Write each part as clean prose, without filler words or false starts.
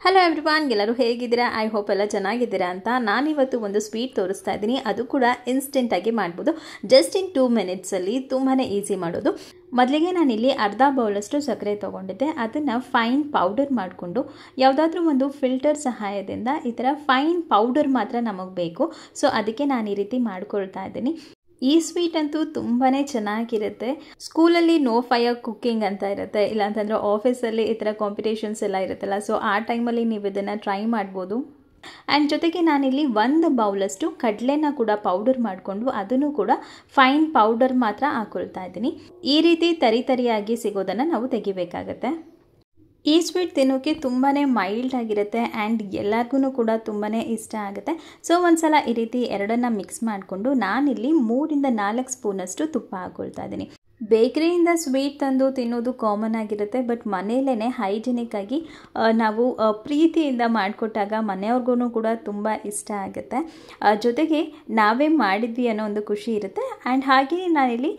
Hello everyone, ಎಲ್ಲರೂ ಹೇಗಿದ್ದೀರಾ? I hope ಎಲ್ಲ ಚೆನ್ನಾಗಿದ್ದೀರಾ ಅಂತ. ನಾನಿವತ್ತು ಒಂದು ಸ್ವೀಟ್ ತೋರಿಸ್ತಾ ಇದ್ದೀನಿ. ಅದು ಕೂಡ ಇನ್ಸ್ಟೆಂಟಾಗಿ ಮಾಡ್ಬೋದು. ಜಸ್ಟ್ ಇನ್ 2 ಮಿನಿಟ್ಸಲ್ಲಿ ತುಂಬಾ ಈಸಿ ಮಾಡೋದು. ಮೊದಲಿಗೆ ನಾನಿಲ್ಲಿ ಅರ್ಧ ಬೌಲಷ್ಟು ಸಕ್ಕರೆ ತೊಗೊಂಡಿದ್ದೆ. ಅದನ್ನು ಫೈನ್ ಪೌಡರ್ ಮಾಡಿಕೊಂಡು ಯಾವುದಾದ್ರೂ ಒಂದು ಫಿಲ್ಟರ್ ಸಹಾಯದಿಂದ ಈ ಥರ ಫೈನ್ ಪೌಡರ್ ಮಾತ್ರ ನಮಗೆ ಬೇಕು. ಸೊ ಅದಕ್ಕೆ ನಾನು ಈ ರೀತಿ ಮಾಡ್ಕೊಳ್ತಾ ಇದ್ದೀನಿ. ಈ ಸ್ವೀಟ್ ಅಂತೂ ತುಂಬಾ ಚೆನ್ನಾಗಿರುತ್ತೆ. ಸ್ಕೂಲಲ್ಲಿ ನೋ ಫೈರ್ ಕುಕ್ಕಿಂಗ್ ಅಂತ ಇರುತ್ತೆ, ಇಲ್ಲಾಂತಂದರೆ ಆಫೀಸಲ್ಲಿ ಈ ಥರ ಕಾಂಪಿಟೇಷನ್ಸ್ ಎಲ್ಲ ಇರುತ್ತಲ್ಲ, ಸೊ ಆ ಟೈಮಲ್ಲಿ ನೀವು ಇದನ್ನು ಟ್ರೈ ಮಾಡ್ಬೋದು. ಆ್ಯಂಡ್ ಜೊತೆಗೆ ನಾನಿಲ್ಲಿ 1 ಬೌಲಷ್ಟು ಕಡಲೆನ ಕೂಡ ಪೌಡರ್ ಮಾಡಿಕೊಂಡು ಅದನ್ನು ಕೂಡ ಫೈನ್ ಪೌಡರ್ ಮಾತ್ರ ಹಾಕ್ಕೊಳ್ತಾ ಇದ್ದೀನಿ. ಈ ರೀತಿ ತರಿಯಾಗಿ ಸಿಗೋದನ್ನು ನಾವು ತೆಗಿಬೇಕಾಗತ್ತೆ. ಈ ಸ್ವೀಟ್ ತಿನ್ನೋಕ್ಕೆ ತುಂಬಾ ಮೈಲ್ಡ್ ಆಗಿರುತ್ತೆ ಆ್ಯಂಡ್ ಎಲ್ಲರಿಗೂ ಕೂಡ ತುಂಬಾ ಇಷ್ಟ ಆಗುತ್ತೆ. ಸೊ ಒಂದ್ಸಲ ಈ ರೀತಿ ಎರಡನ್ನು ಮಿಕ್ಸ್ ಮಾಡಿಕೊಂಡು ನಾನಿಲ್ಲಿ 3 ಇಂದ 4 ಸ್ಪೂನಷ್ಟು ತುಪ್ಪ ಹಾಕ್ಕೊಳ್ತಾ ಇದ್ದೀನಿ. ಬೇಕರಿಯಿಂದ ಸ್ವೀಟ್ ತಂದು ತಿನ್ನೋದು ಕಾಮನ್ ಆಗಿರುತ್ತೆ, ಬಟ್ ಮನೆಯಲ್ಲೇ ಹೈಜಿನಿಕ್ ಆಗಿ ನಾವು ಪ್ರೀತಿಯಿಂದ ಮಾಡಿಕೊಟ್ಟಾಗ ಮನೆಯವ್ರಿಗೂ ಕೂಡ ತುಂಬ ಇಷ್ಟ ಆಗುತ್ತೆ. ಜೊತೆಗೆ ನಾವೇ ಮಾಡಿದ್ವಿ ಅನ್ನೋ ಒಂದು ಖುಷಿ ಇರುತ್ತೆ. ಆ್ಯಂಡ್ ಹಾಗೆ ನಾನಿಲ್ಲಿ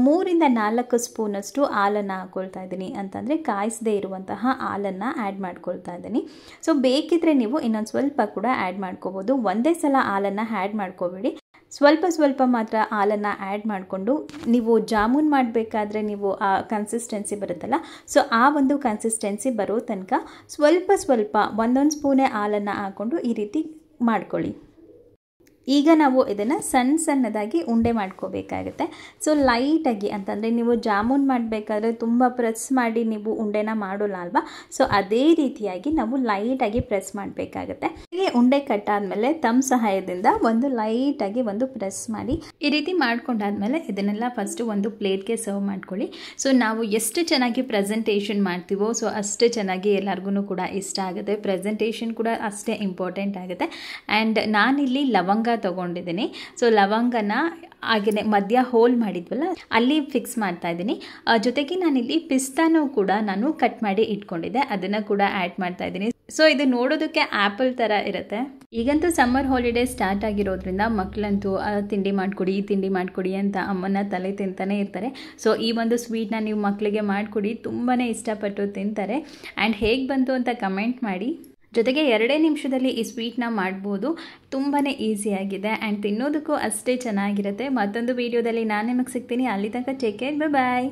3 ಇಂದ 4 ಸ್ಪೂನಷ್ಟು ಹಾಲನ್ನು ಹಾಕ್ಕೊಳ್ತಾ ಇದ್ದೀನಿ. ಅಂತಂದರೆ ಕಾಯಿಸದೇ ಇರುವಂತಹ ಹಾಲನ್ನು ಆ್ಯಡ್ ಮಾಡ್ಕೊಳ್ತಾ ಇದ್ದೀನಿ. ಸೊ ಬೇಕಿದ್ರೆ ನೀವು ಇನ್ನೊಂದು ಸ್ವಲ್ಪ ಕೂಡ ಆ್ಯಡ್ ಮಾಡ್ಕೋಬೋದು. ಒಂದೇ ಸಲ ಹಾಲನ್ನು ಆ್ಯಡ್ ಮಾಡ್ಕೋಬೇಡಿ. ಸ್ವಲ್ಪ ಮಾತ್ರ ಹಾಲನ್ನು ಆ್ಯಡ್ ಮಾಡಿಕೊಂಡು ನೀವು ಜಾಮೂನ್ ಮಾಡಬೇಕಾದ್ರೆ ನೀವು ಆ ಕನ್ಸಿಸ್ಟೆನ್ಸಿ ಬರುತ್ತಲ್ಲ, ಸೊ ಆ ಒಂದು ಕನ್ಸಿಸ್ಟೆನ್ಸಿ ಬರೋ ತನಕ ಸ್ವಲ್ಪ ಒಂದೊಂದು ಸ್ಪೂನೇ ಹಾಲನ್ನು ಹಾಕ್ಕೊಂಡು ಈ ರೀತಿ ಮಾಡ್ಕೊಳ್ಳಿ. ಈಗ ನಾವು ಇದನ್ನು ಸಣ್ಣದಾಗಿ ಉಂಡೆ ಮಾಡ್ಕೋಬೇಕಾಗುತ್ತೆ. ಸೊ ಲೈಟಾಗಿ, ಅಂತಂದರೆ ನೀವು ಜಾಮೂನ್ ಮಾಡಬೇಕಾದ್ರೆ ತುಂಬ ಪ್ರೆಸ್ ಮಾಡಿ ನೀವು ಉಂಡೆನ ಮಾಡೋಲ್ಲ ಅಲ್ವಾ, ಸೊ ಅದೇ ರೀತಿಯಾಗಿ ನಾವು ಲೈಟಾಗಿ ಪ್ರೆಸ್ ಮಾಡಬೇಕಾಗುತ್ತೆ. ಹೀಗೆ ಉಂಡೆ ಕಟ್ಟಾದಮೇಲೆ ತಮ್ಮ ಸಹಾಯದಿಂದ ಲೈಟಾಗಿ ಪ್ರೆಸ್ ಮಾಡಿ ಈ ರೀತಿ ಮಾಡ್ಕೊಂಡಾದ್ಮೇಲೆ ಇದನ್ನೆಲ್ಲ ಫಸ್ಟು ಒಂದು ಪ್ಲೇಟ್ಗೆ ಸರ್ವ್ ಮಾಡ್ಕೊಳ್ಳಿ. ಸೊ ನಾವು ಎಷ್ಟು ಚೆನ್ನಾಗಿ ಪ್ರೆಸೆಂಟೇಷನ್ ಮಾಡ್ತೀವೋ ಸೊ ಅಷ್ಟೇ ಚೆನ್ನಾಗಿ ಎಲ್ಲರಿಗೂ ಕೂಡ ಇಷ್ಟ ಆಗುತ್ತೆ. ಪ್ರೆಸೆಂಟೇಷನ್ ಕೂಡ ಅಷ್ಟೇ ಇಂಪಾರ್ಟೆಂಟ್ ಆಗುತ್ತೆ. ಆ್ಯಂಡ್ ನಾನಿಲ್ಲಿ ಲವಂಗ ತಗೊಂಡಿದ್ದೀನಿ. ಸೊ ಲವಂಗನ ಹಾಗೆಯೇ ಮಧ್ಯ ಹೋಲ್ ಮಾಡಿದ್ವಲ್ಲ ಅಲ್ಲಿ ಫಿಕ್ಸ್ ಮಾಡ್ತಾ ಇದ್ದೀನಿ. ಜೊತೆಗೆ ನಾನಿಲ್ಲಿ ಪಿಸ್ತಾನೂ ಕೂಡ ನಾನು ಕಟ್ ಮಾಡಿ ಇಟ್ಕೊಂಡಿದ್ದೆ, ಅದನ್ನು ಕೂಡ ಆ್ಯಡ್ ಮಾಡ್ತಾ ಇದ್ದೀನಿ. ಸೊ ಇದು ನೋಡೋದಕ್ಕೆ ಆ್ಯಪಲ್ ಥರ ಇರುತ್ತೆ. ಈಗಂತೂ ಸಮ್ಮರ್ ಹಾಲಿಡೇ ಸ್ಟಾರ್ಟ್ ಆಗಿರೋದ್ರಿಂದ ಮಕ್ಕಳಂತೂ ತಿಂಡಿ ಮಾಡಿಕೊಡಿ ಈ ತಿಂಡಿ ಮಾಡಿಕೊಡಿ ಅಂತ ಅಮ್ಮನ ತಲೆ ತಿಂತಾನೆ ಇರ್ತಾರೆ. ಸೊ ಈ ಒಂದು ಸ್ವೀಟ್ನ ನೀವು ಮಕ್ಕಳಿಗೆ ಮಾಡಿಕೊಡಿ, ತುಂಬಾ ಇಷ್ಟಪಟ್ಟು ತಿಂತಾರೆ. ಆ್ಯಂಡ್ ಹೇಗೆ ಬಂತು ಅಂತ ಕಮೆಂಟ್ ಮಾಡಿ. ಜೊತೆಗೆ 2 ನಿಮಿಷದಲ್ಲಿ ಈ ಸ್ವೀಟ್ನ ಮಾಡ್ಬೋದು. ತುಂಬಾ ಈಸಿಯಾಗಿದೆ ಆ್ಯಂಡ್ ತಿನ್ನೋದಕ್ಕೂ ಅಷ್ಟೇ ಚೆನ್ನಾಗಿರುತ್ತೆ. ಮತ್ತೊಂದು ವಿಡಿಯೋದಲ್ಲಿ ನಾನು ನಿಮಗೆ ಸಿಗ್ತೀನಿ. ಅಲ್ಲಿ ತನಕ ಟೇಕ್ ಕೇರ್, ಬಾಯ್.